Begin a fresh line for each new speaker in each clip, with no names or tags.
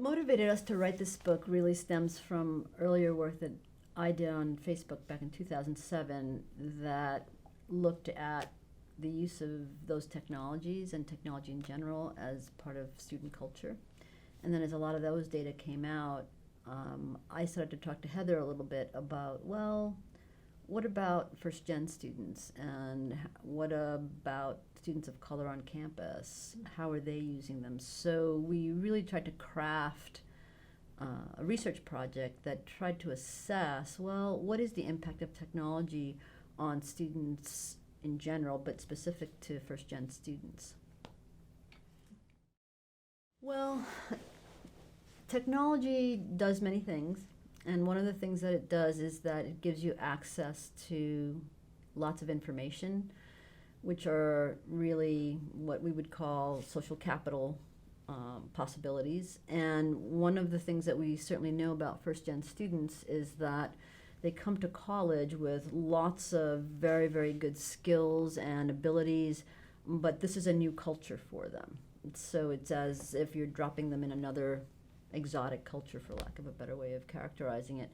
What motivated us to write this book really stems from earlier work that I did on Facebook back in 2007 that looked at the use of those technologies and technology in general as part of student culture. And then as a lot of those data came out, I started to talk to Heather a little bit about, well, what about first-gen students, and what about students of color on campus? How are they using them? So we really tried to craft a research project that tried to assess, well, what is the impact of technology on students in general, but specific to first-gen students? Well, technology does many things. And one of the things that it does is that it gives you access to lots of information, which are really what we would call social capital possibilities. And one of the things that we certainly know about first-gen students is that they come to college with lots of very, very good skills and abilities, but this is a new culture for them. So it's as if you're dropping them in another exotic culture, for lack of a better way of characterizing it.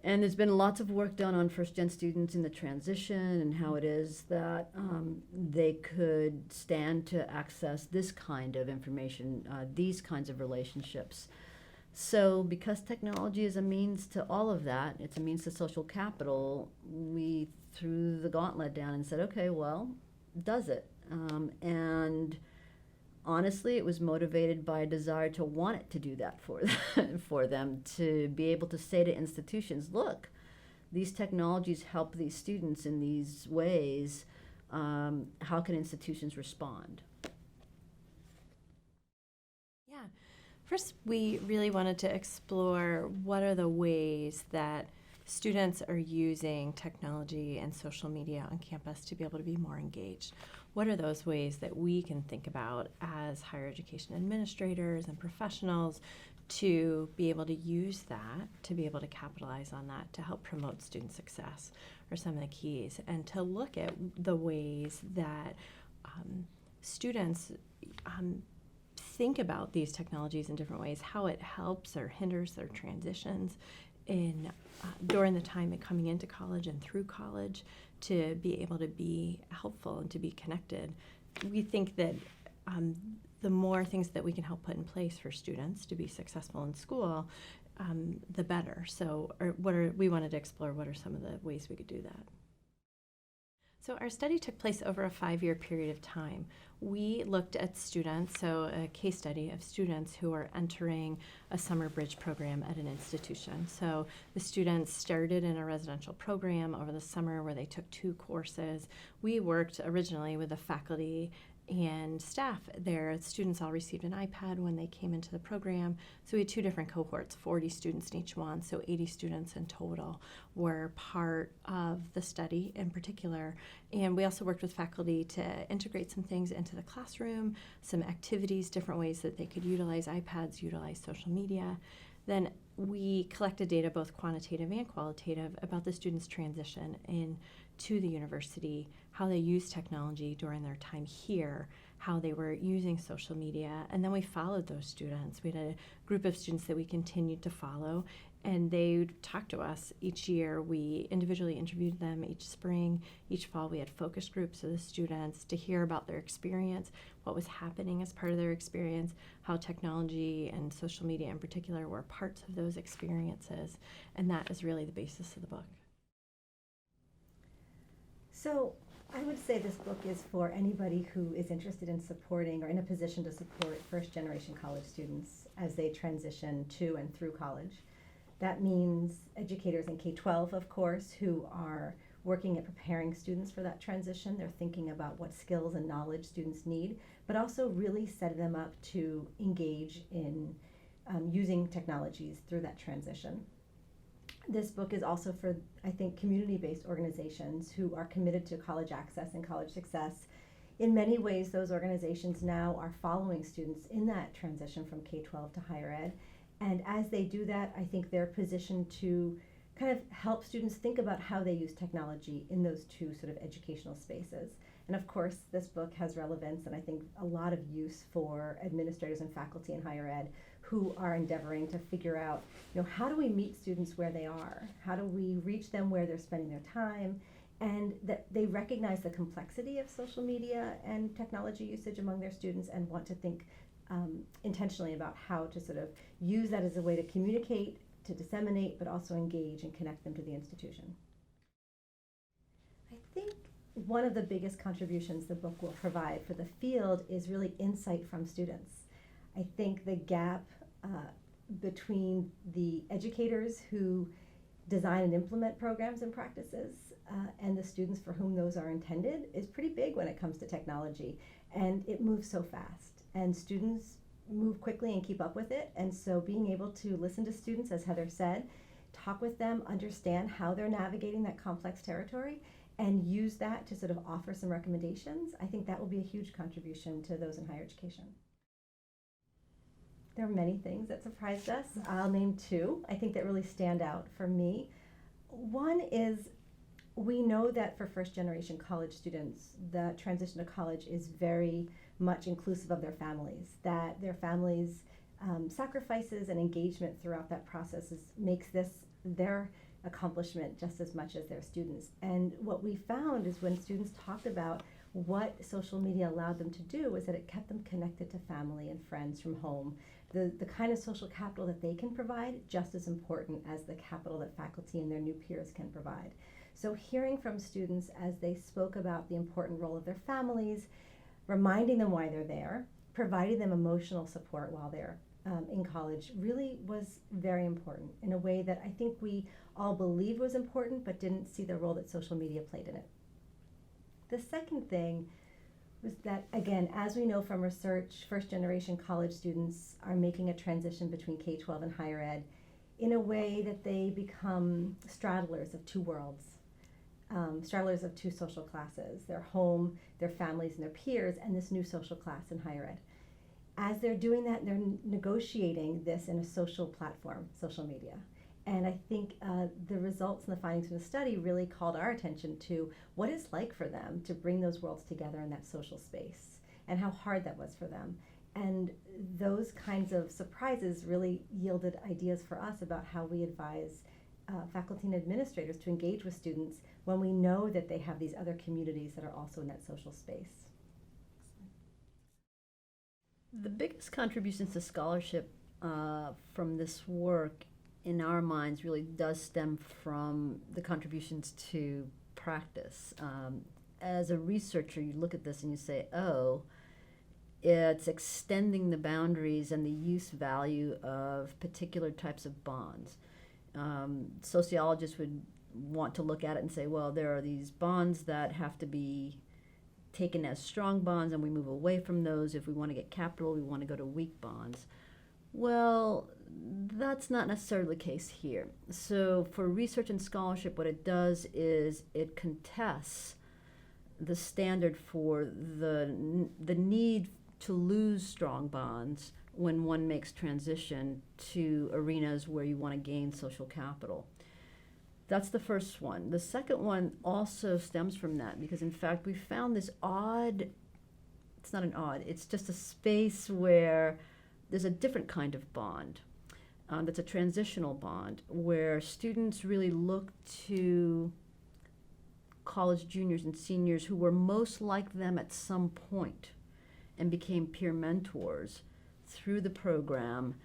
And there's been lots of work done on first-gen students in the transition and how it is that they could stand to access this kind of information, these kinds of relationships. So because technology is a means to all of that, it's a means to social capital, we threw the gauntlet down and said, okay, well, does it? And honestly, it was motivated by a desire to want it to do that for them, to be able to say to institutions, look, these technologies help these students in these ways. How can institutions respond?
Yeah. First, we really wanted to explore what are the ways that students are using technology and social media on campus to be able to be more engaged. What are those ways that we can think about as higher education administrators and professionals to be able to use that, to be able to capitalize on that, to help promote student success are some of the keys, and to look at the ways that students think about these technologies in different ways, how it helps or hinders their transitions in during the time of coming into college and through college, to be able to be helpful and to be connected. We think that the more things that we can help put in place for students to be successful in school, the better. So we wanted to explore what are some of the ways we could do that. So our study took place over a 5-year period of time. We looked at students, so a case study of students who are entering a summer bridge program at an institution. So the students started in a residential program over the summer where they took 2 courses. We worked originally with the faculty and staff there. Students all received an iPad when they came into the program. So we had 2 different cohorts, 40 students in each one, so 80 students in total were part of the study in particular. And we also worked with faculty to integrate some things into the classroom, some activities, different ways that they could utilize iPads, utilize social media. Then we collected data, both quantitative and qualitative, about the students' transition into the university, how they use technology during their time here, how they were using social media, and then we followed those students. We had a group of students that we continued to follow, and they talked to us each year. We individually interviewed them each spring. Each fall we had focus groups of the students to hear about their experience, what was happening as part of their experience, how technology and social media in particular were parts of those experiences, and that is really the basis of the book.
So I would say this book is for anybody who is interested in supporting or in a position to support first-generation college students as they transition to and through college. That means educators in K-12, of course, who are working at preparing students for that transition. They're thinking about what skills and knowledge students need, but also really setting them up to engage in using technologies through that transition. This book is also for, I think, community-based organizations who are committed to college access and college success. In many ways, those organizations now are following students in that transition from K-12 to higher ed. And as they do that, I think they're positioned to kind of help students think about how they use technology in those 2 sort of educational spaces. And of course, this book has relevance and I think a lot of use for administrators and faculty in higher ed who are endeavoring to figure out, how do we meet students where they are? How do we reach them where they're spending their time? And that they recognize the complexity of social media and technology usage among their students and want to think intentionally about how to sort of use that as a way to communicate, to disseminate, but also engage and connect them to the institution. I think one of the biggest contributions the book will provide for the field is really insight from students. I think the gap between the educators who design and implement programs and practices and the students for whom those are intended is pretty big when it comes to technology, and it moves so fast, and students move quickly and keep up with it. And so being able to listen to students, as Heather said, talk with them, understand how they're navigating that complex territory, and use that to sort of offer some recommendations, I think that will be a huge contribution to those in higher education. There are many things that surprised us. I'll name two, I think, that really stand out for me. One is, we know that for first-generation college students, the transition to college is very much inclusive of their families, that their families' sacrifices and engagement throughout that process makes this their accomplishment just as much as their students. And what we found is when students talked about what social media allowed them to do was that it kept them connected to family and friends from home. The kind of social capital that they can provide, just as important as the capital that faculty and their new peers can provide. So hearing from students as they spoke about the important role of their families, reminding them why they're there, providing them emotional support while they're in college, really was very important in a way that I think we all believed was important but didn't see the role that social media played in it. The second thing was that, again, as we know from research, first-generation college students are making a transition between K-12 and higher ed in a way that they become straddlers of two worlds, straddlers of two social classes, their home, their families, and their peers, and this new social class in higher ed. As they're doing that, they're negotiating this in a social platform, social media. And I think the results and the findings from the study really called our attention to what it's like for them to bring those worlds together in that social space and how hard that was for them. And those kinds of surprises really yielded ideas for us about how we advise faculty and administrators to engage with students when we know that they have these other communities that are also in that social space.
The biggest contributions to scholarship from this work in our minds really does stem from the contributions to practice. As a researcher, you look at this and you say, oh, it's extending the boundaries and the use value of particular types of bonds. Sociologists would want to look at it and say, well, there are these bonds that have to be taken as strong bonds, and we move away from those. If we want to get capital, we want to go to weak bonds. Well, that's not necessarily the case here. So for research and scholarship, what it does is it contests the standard for the need to lose strong bonds when one makes transition to arenas where you want to gain social capital. That's the first one. The second one also stems from that because, in fact, we found this odd, it's not an odd, it's just a space where there's a different kind of bond that's a transitional bond where students really look to college juniors and seniors who were most like them at some point and became peer mentors through the program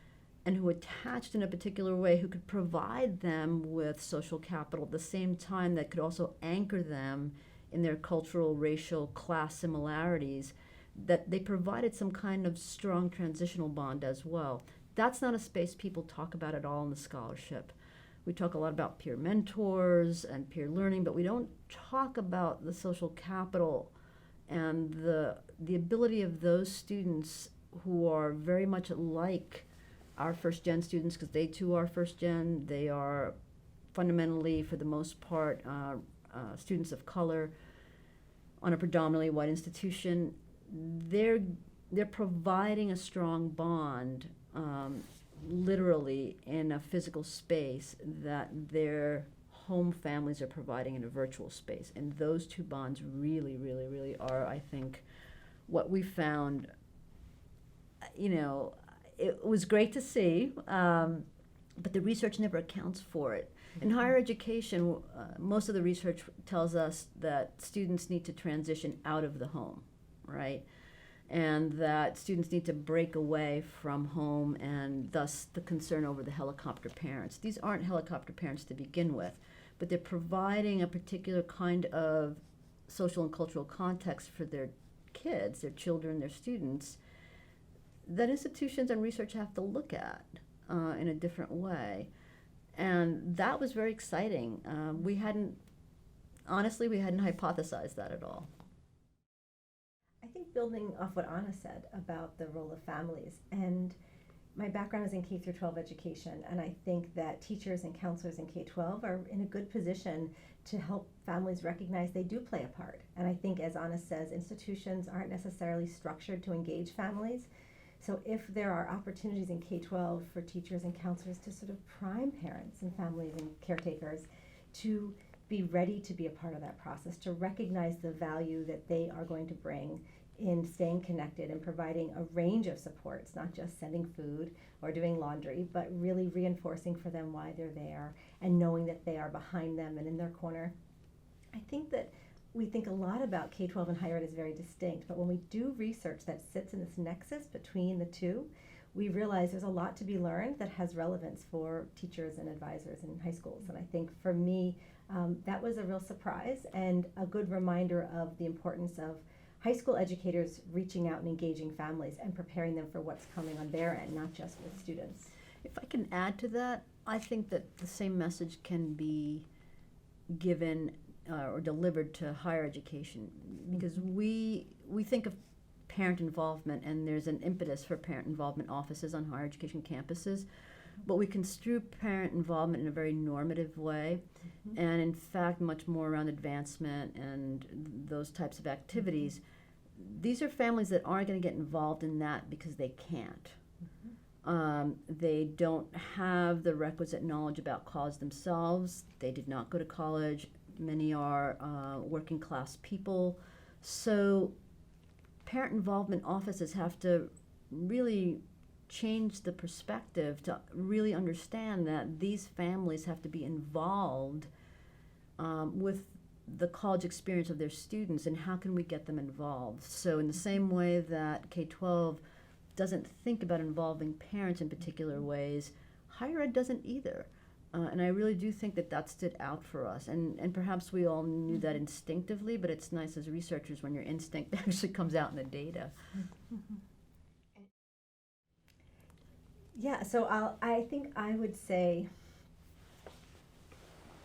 and who attached in a particular way, who could provide them with social capital at the same time that could also anchor them in their cultural, racial, class similarities, that they provided some kind of strong transitional bond as well. That's not a space people talk about at all in the scholarship. We talk a lot about peer mentors and peer learning, but we don't talk about the social capital and the ability of those students who are very much like our first-gen students, because they too are first-gen. They are fundamentally, for the most part, students of color on a predominantly white institution. They're providing a strong bond, literally in a physical space that their home families are providing in a virtual space. And those two bonds really, really, really are, I think, what we found, it was great to see, but the research never accounts for it. In higher education, most of the research tells us that students need to transition out of the home, right? And that students need to break away from home, and thus the concern over the helicopter parents. These aren't helicopter parents to begin with, but they're providing a particular kind of social and cultural context for their kids, their children, their students, that institutions and research have to look at in a different way. And that was very exciting. We hadn't hypothesized that at all.
I think building off what Anna said about the role of families, and my background is in K through 12 education, and I think that teachers and counselors in K-12 are in a good position to help families recognize they do play a part. And I think, as Anna says, institutions aren't necessarily structured to engage families. So if there are opportunities in K-12 for teachers and counselors to sort of prime parents and families and caretakers to be ready to be a part of that process, to recognize the value that they are going to bring in staying connected and providing a range of supports, not just sending food or doing laundry, but really reinforcing for them why they're there and knowing that they are behind them and in their corner. I think that we think a lot about K-12 and higher ed as very distinct, but when we do research that sits in this nexus between the two, we realize there's a lot to be learned that has relevance for teachers and advisors in high schools. And I think for me, that was a real surprise and a good reminder of the importance of high school educators reaching out and engaging families and preparing them for what's coming on their end, not just with students.
If I can add to that, I think that the same message can be given or delivered to higher education, because we think of parent involvement, and there's an impetus for parent involvement offices on higher education campuses, but we construe parent involvement in a very normative way, and in fact much more around advancement and those types of activities. These are families that aren't going to get involved in that because they can't. They don't have the requisite knowledge about college themselves. They did not go to college. Many are working class people. So parent involvement offices have to really change the perspective to really understand that these families have to be involved with the college experience of their students, and how can we get them involved. So in the same way that K-12 doesn't think about involving parents in particular ways, higher ed doesn't either. And I really do think that that stood out for us. And perhaps we all knew that instinctively, but it's nice as researchers when your instinct actually comes out in the data.
Yeah, so I think I would say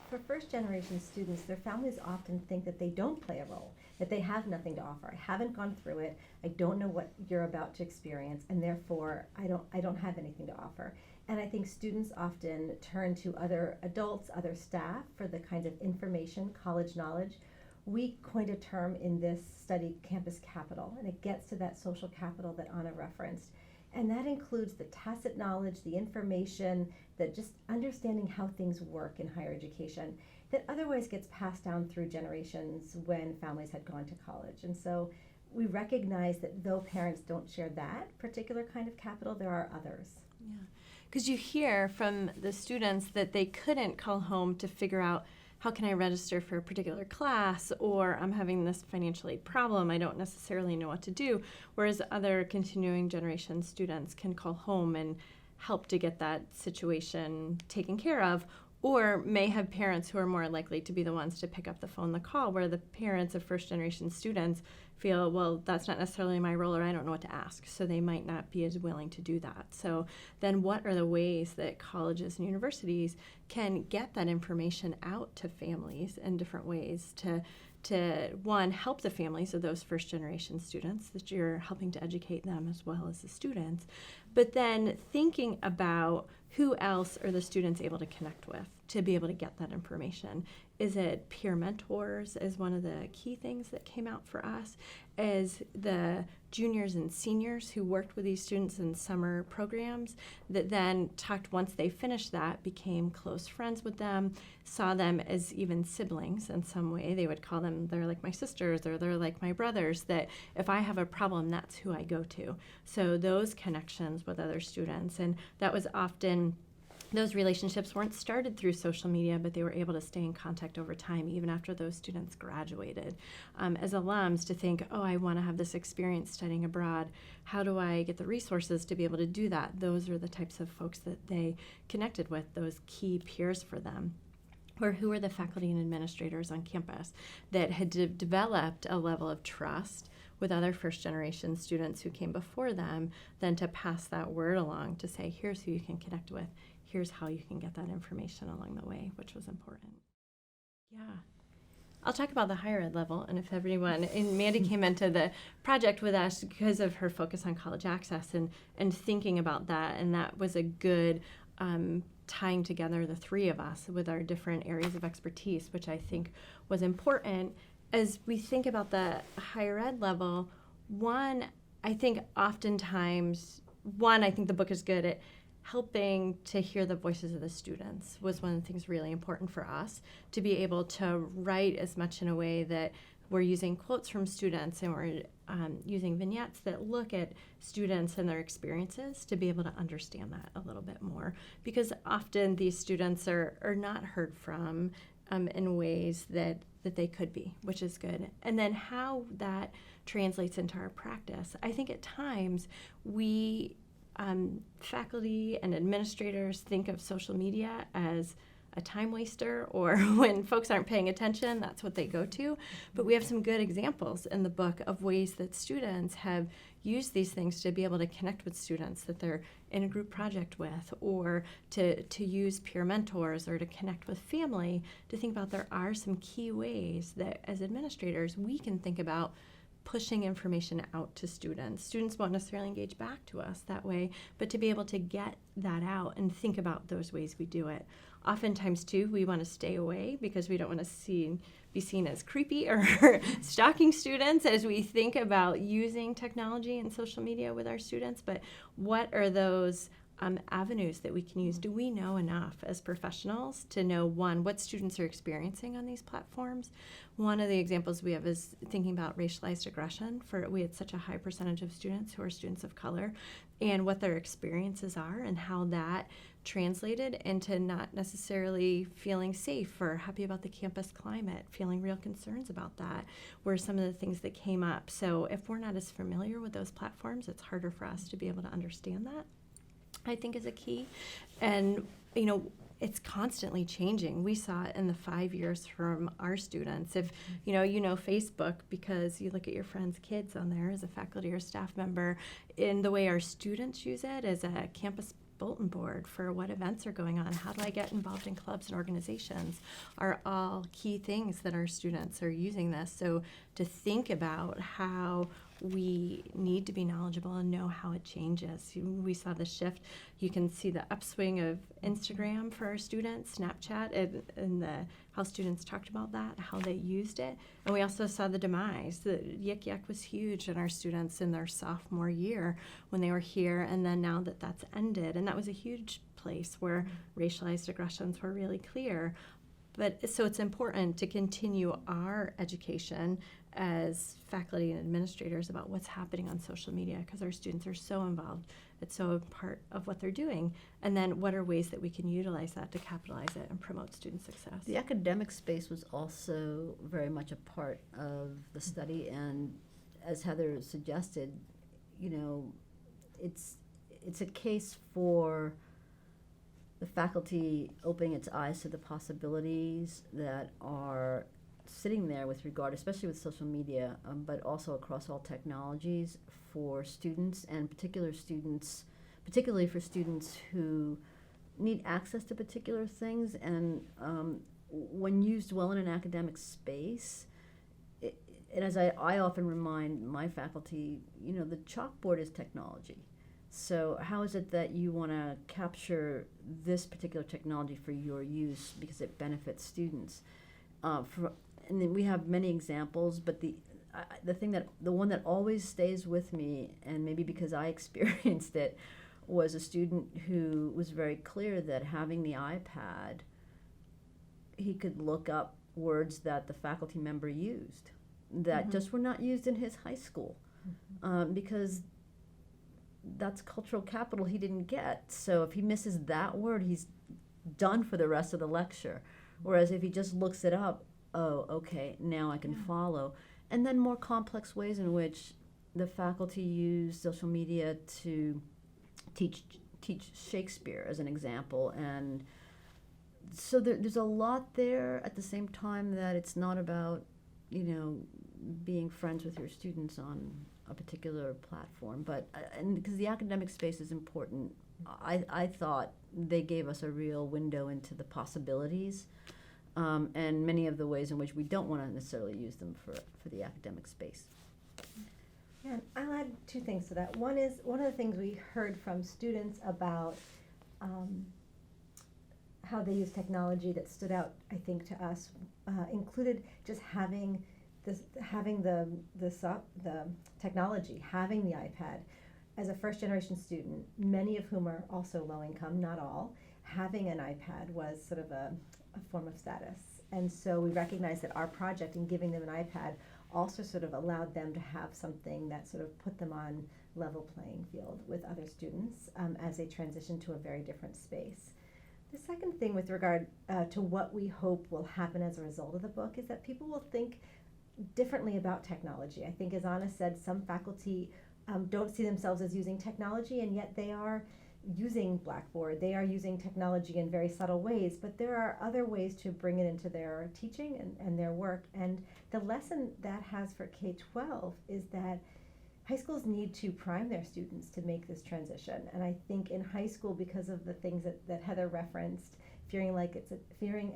for first generation students, their families often think that they don't play a role, that they have nothing to offer. I haven't gone through it. I don't know what you're about to experience, and therefore I don't have anything to offer. And I think students often turn to other adults, other staff for the kinds of information, college knowledge. We coined a term in this study, campus capital, and it gets to that social capital that Anna referenced. And that includes the tacit knowledge, the information, that just understanding how things work in higher education that otherwise gets passed down through generations when families had gone to college. And so we recognize that though parents don't share that particular kind of capital, there are others.
Yeah, because you hear from the students that they couldn't call home to figure out how can I register for a particular class, or I'm having this financial aid problem, I don't necessarily know what to do, whereas other continuing generation students can call home and help to get that situation taken care of, or may have parents who are more likely to be the ones to pick up the phone, the call, where the parents of first generation students feel, well, that's not necessarily my role, or I don't know what to ask, so they might not be as willing to do that. So then what are the ways that colleges and universities can get that information out to families in different ways to one, help the families of those first generation students, that you're helping to educate them as well as the students, but then thinking about who else are the students able to connect with to be able to get that information. Is it peer mentors as one of the key things that came out for us? Is the juniors and seniors who worked with these students in summer programs that then talked, once they finished that, became close friends with them, saw them as even siblings in some way. They would call them, they're like my sisters or they're like my brothers, that if I have a problem, that's who I go to. So those connections with other students, and that was often, those relationships weren't started through social media, but they were able to stay in contact over time, even after those students graduated. As alums, to think, oh, I want to have this experience studying abroad. How do I get the resources to be able to do that? Those are the types of folks that they connected with, those key peers for them. Or who were the faculty and administrators on campus that had developed a level of trust with other first-generation students who came before them, then to pass that word along to say, here's who you can connect with. Here's how you can get that information along the way, which was important. Yeah. I'll talk about the higher ed level, and if everyone, and Mandy came into the project with us because of her focus on college access and thinking about that, and that was a good tying together the three of us with our different areas of expertise, which I think was important. As we think about the higher ed level, I think the book is good at helping to hear the voices of the students was one of the things really important for us, to be able to write as much in a way that we're using quotes from students and we're using vignettes that look at students and their experiences to be able to understand that a little bit more. Because often these students are not heard from in ways that they could be, which is good. And then how that translates into our practice. I think at times we faculty and administrators think of social media as a time waster, or when folks aren't paying attention, that's what they go to. But we have some good examples in the book of ways that students have used these things to be able to connect with students that they're in a group project with, or to use peer mentors, or to connect with family, to think about there are some key ways that as administrators we can think about pushing information out to students. Students won't necessarily engage back to us that way, but to be able to get that out and think about those ways we do it. Oftentimes, too, we want to stay away because we don't want to be seen as creepy or stalking students as we think about using technology and social media with our students. But what are those avenues that we can use? Do we know enough as professionals to know, one, what students are experiencing on these platforms? One of the examples we have is thinking about racialized aggression. We had such a high percentage of students who are students of color, and what their experiences are and how that translated into not necessarily feeling safe or happy about the campus climate, feeling real concerns about that were some of the things that came up. So if we're not as familiar with those platforms, it's harder for us to be able to understand that, I think, is a key. And, it's constantly changing. We saw it in the 5 years from our students. If, you know Facebook because you look at your friends' kids on there as a faculty or staff member, in the way our students use it as a campus bulletin board for what events are going on, how do I get involved in clubs and organizations, are all key things that our students are using this. So to think about how we need to be knowledgeable and know how it changes. We saw the shift. You can see the upswing of Instagram for our students, Snapchat, and how students talked about that, how they used it. And we also saw the demise. The Yik Yak was huge in our students in their sophomore year when they were here, and then now that's ended. And that was a huge place where racialized aggressions were really clear. But so it's important to continue our education as faculty and administrators about what's happening on social media, because our students are so involved. It's so a part of what they're doing. And then what are ways that we can utilize that to capitalize it and promote student success?
The academic space was also very much a part of the study, and as Heather suggested, it's a case for the faculty opening its eyes to the possibilities that are sitting there with regard, especially with social media, but also across all technologies for students, and particularly for students who need access to particular things. And when used well in an academic space, and as I often remind my faculty, the chalkboard is technology. So how is it that you want to capture this particular technology for your use because it benefits students? And then we have many examples, but the one that always stays with me, and maybe because I experienced it, was a student who was very clear that having the iPad, he could look up words that the faculty member used that just were not used in his high school, because that's cultural capital he didn't get. So if he misses that word, he's done for the rest of the lecture. Whereas if he just looks it up, oh, okay, now I can follow. And then more complex ways in which the faculty use social media to teach Shakespeare as an example. And so there's a lot there, at the same time that it's not about, being friends with your students on a particular platform. But and because the academic space is important, I thought they gave us a real window into the possibilities, and many of the ways in which we don't want to necessarily use them for the academic space.
Yeah, and I'll add two things to that. One is, one of the things we heard from students about how they use technology that stood out, I think, to us, included just having the technology, having the iPad. As a first generation student, many of whom are also low income, not all, having an iPad was sort of a form of status. And so we recognized that our project in giving them an iPad also sort of allowed them to have something that sort of put them on level playing field with other students as they transition to a very different space. The second thing with regard to what we hope will happen as a result of the book is that people will think differently about technology. I think, as Anna said, some faculty don't see themselves as using technology, and yet they are using Blackboard. They are using technology in very subtle ways, but there are other ways to bring it into their teaching and their work. And the lesson that has for K-12 is that high schools need to prime their students to make this transition. And I think in high school, because of the things that Heather referenced, fearing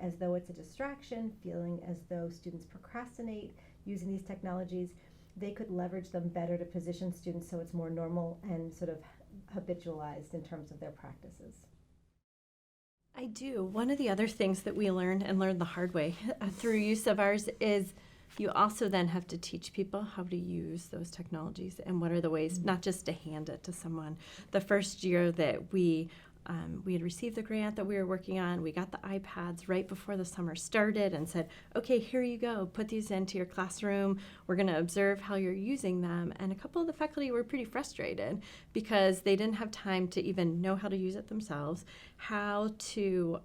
as though it's a distraction, feeling as though students procrastinate using these technologies, they could leverage them better to position students so it's more normal and sort of habitualized in terms of their practices.
I do. One of the other things that we learned the hard way through use of ours is you also then have to teach people how to use those technologies and what are the ways, not just to hand it to someone. The first year that we had received the grant that we were working on, we got the iPads right before the summer started and said, okay, here you go, put these into your classroom. We're going to observe how you're using them. And a couple of the faculty were pretty frustrated because they didn't have time to even know how to use it themselves, how to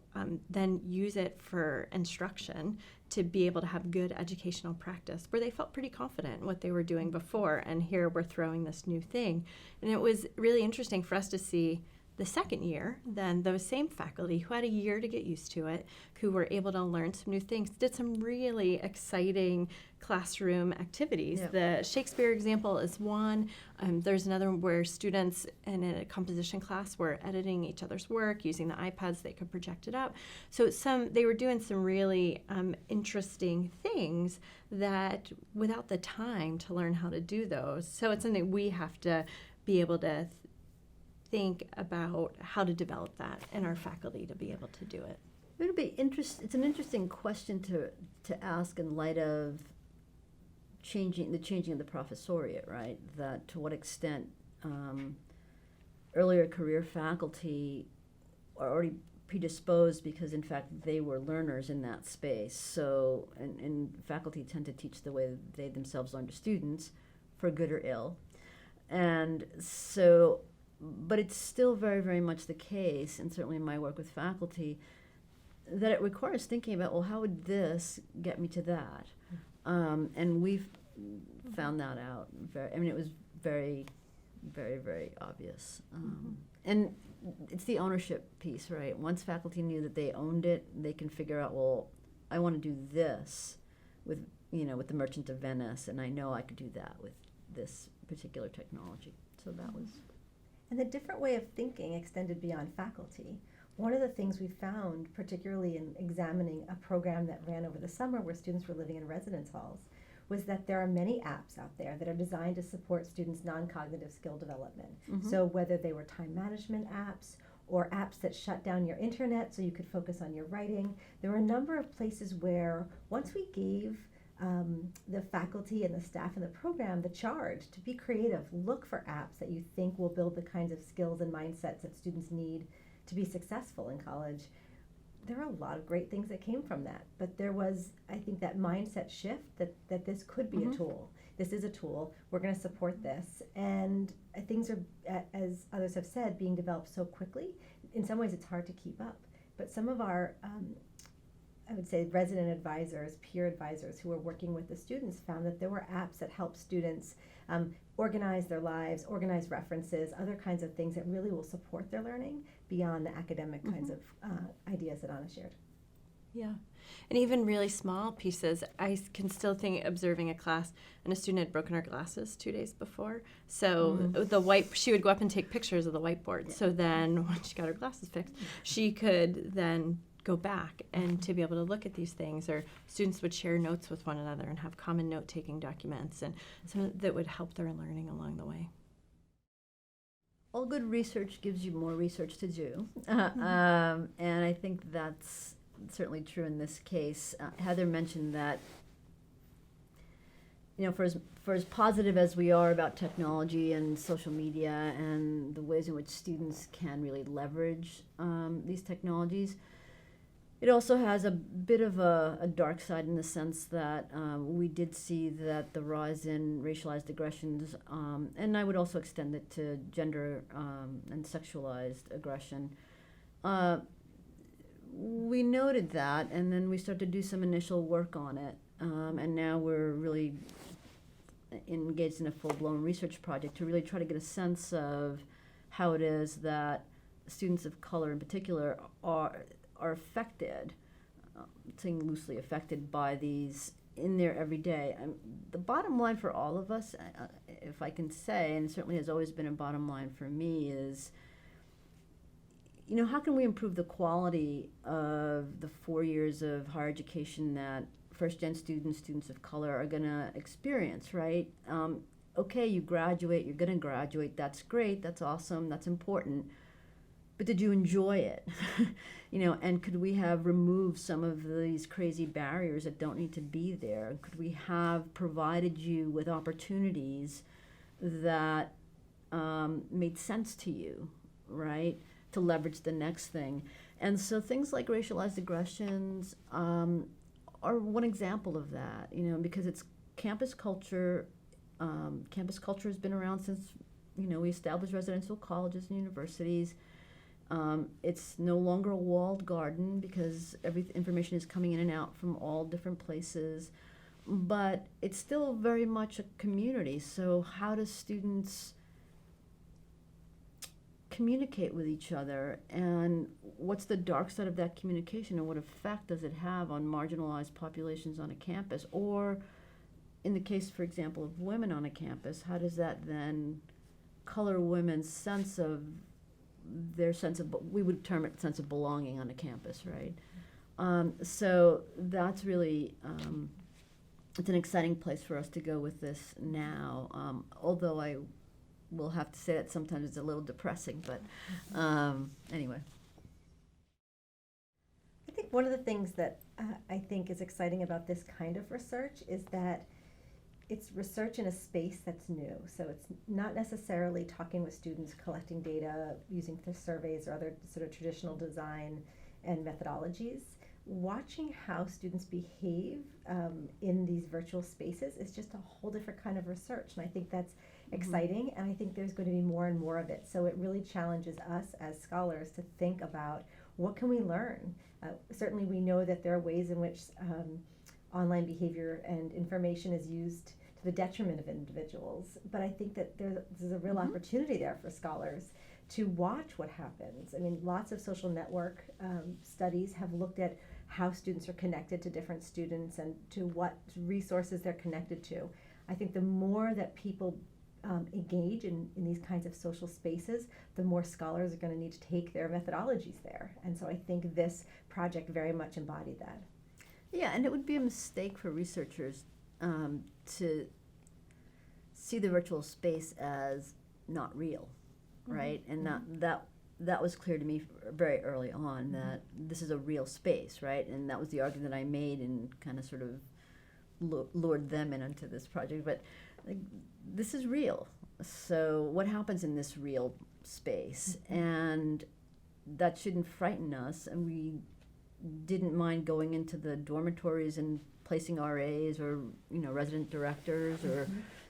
then use it for instruction, to be able to have good educational practice where they felt pretty confident in what they were doing before. And here we're throwing this new thing. And it was really interesting for us to see the second year, then those same faculty who had a year to get used to it, who were able to learn some new things, did some really exciting classroom activities.
Yep.
The Shakespeare example is one. There's another one where students in a composition class were editing each other's work using the iPads. They could project it up. So they were doing some really interesting things that without the time to learn how to do those. So it's something we have to be able to think about how to develop that in our faculty to be able to do it.
It'll be it's an interesting question to ask in light of changing of the professoriate, right? That to what extent earlier career faculty are already predisposed because in fact they were learners in that space. So and faculty tend to teach the way they themselves learn to students, for good or ill. And so but it's still very, very much the case, and certainly in my work with faculty, that it requires thinking about, well, how would this get me to that? And we've found that out. It was very, very, very obvious. And it's the ownership piece, right? Once faculty knew that they owned it, they can figure out, well, I want to do this with the Merchant of Venice, and I know I could do that with this particular technology. So that was...
And the different way of thinking extended beyond faculty. One of the things we found, particularly in examining a program that ran over the summer where students were living in residence halls, was that there are many apps out there that are designed to support students' non-cognitive skill development. So whether they were time management apps or apps that shut down your internet so you could focus on your writing, there were a number of places where once we gave the faculty and the staff and the program the charge to be creative, look for apps that you think will build the kinds of skills and mindsets that students need to be successful in college. There are a lot of great things that came from that, but there was, I think, that mindset shift that this could be a tool. This is a tool. We're going to support this, and things are, as others have said, being developed so quickly. In some ways, it's hard to keep up. But some of our, I would say, resident advisors, peer advisors who are working with the students found that there were apps that help students organize their lives, organize references, other kinds of things that really will support their learning beyond the academic kinds of ideas that Anna shared.
Yeah. And even really small pieces, I can still think observing a class, and a student had broken her glasses 2 days before. So she would go up and take pictures of the whiteboard. Yeah. So then when she got her glasses fixed, she could then go back and to be able to look at these things, or students would share notes with one another and have common note-taking documents, and some that would help their learning along the way.
All good research gives you more research to do, and I think that's certainly true in this case. Heather mentioned that, for as positive as we are about technology and social media and the ways in which students can really leverage these technologies, it also has a bit of a dark side in the sense that we did see that the rise in racialized aggressions, and I would also extend it to gender and sexualized aggression. We noted that, and then we started to do some initial work on it, and now we're really engaged in a full-blown research project to really try to get a sense of how it is that students of color in particular are affected, saying loosely affected by these in their everyday. The bottom line for all of us, if I can say, and it certainly has always been a bottom line for me, is how can we improve the quality of the 4 years of higher education that first-gen students of color are going to experience, right? Okay, you graduate, you're going to graduate, that's great, that's awesome, that's important, but did you enjoy it? And could we have removed some of these crazy barriers that don't need to be there? Could we have provided you with opportunities that made sense to you, right? To leverage the next thing. And so things like racialized aggressions are one example of that, because it's campus culture. Campus culture has been around since, we established residential colleges and universities. It's no longer a walled garden because every information is coming in and out from all different places, but it's still very much a community. So how do students communicate with each other, and what's the dark side of that communication, and what effect does it have on marginalized populations on a campus? Or in the case, for example, of women on a campus, how does that then color women's sense of we would term it sense of belonging on a campus, right? So that's really, it's an exciting place for us to go with this now, although I will have to say that sometimes it's a little depressing, but anyway.
I think one of the things that I think is exciting about this kind of research is that it's research in a space that's new. So it's not necessarily talking with students, collecting data, using surveys or other sort of traditional design and methodologies. Watching how students behave in these virtual spaces is just a whole different kind of research, and I think that's exciting, and I think there's going to be more and more of it. So it really challenges us as scholars to think about what can we learn. Certainly we know that there are ways in which online behavior and information is used to the detriment of individuals, but I think that there's a real opportunity there for scholars to watch what happens. I mean, lots of social network studies have looked at how students are connected to different students and to what resources they're connected to. I think the more that people engage in these kinds of social spaces, the more scholars are going to need to take their methodologies there. And so I think this project very much embodied that.
Yeah, and it would be a mistake for researchers to see the virtual space as not real, right? And that was clear to me very early on, that this is a real space, right? And that was the argument that I made in kind of sort of lured them into this project, but like, this is real. So what happens in this real space? And that shouldn't frighten us, and we didn't mind going into the dormitories and placing RAs or resident directors or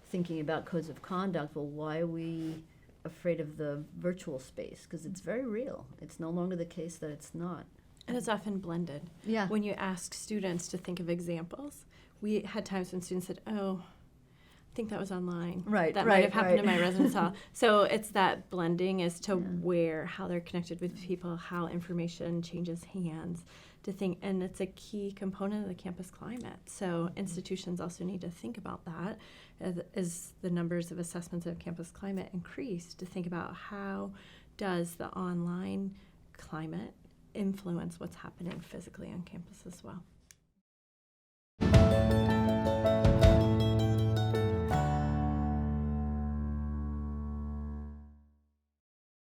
thinking about codes of conduct. Well, why are we afraid of the virtual space? Because it's very real. It's no longer the case that it's not.
And it's often blended.
Yeah.
When you ask students to think of examples, we had times when students said, oh, I think that was online.
Right,
That
right,
might have happened in
right.
my residence hall. So it's that blending as to how they're connected with people, how information changes hands, to think, and it's a key component of the campus climate. So institutions also need to think about that as the numbers of assessments of campus climate increase, to think about how does the online climate influence what's happening physically on campus as well.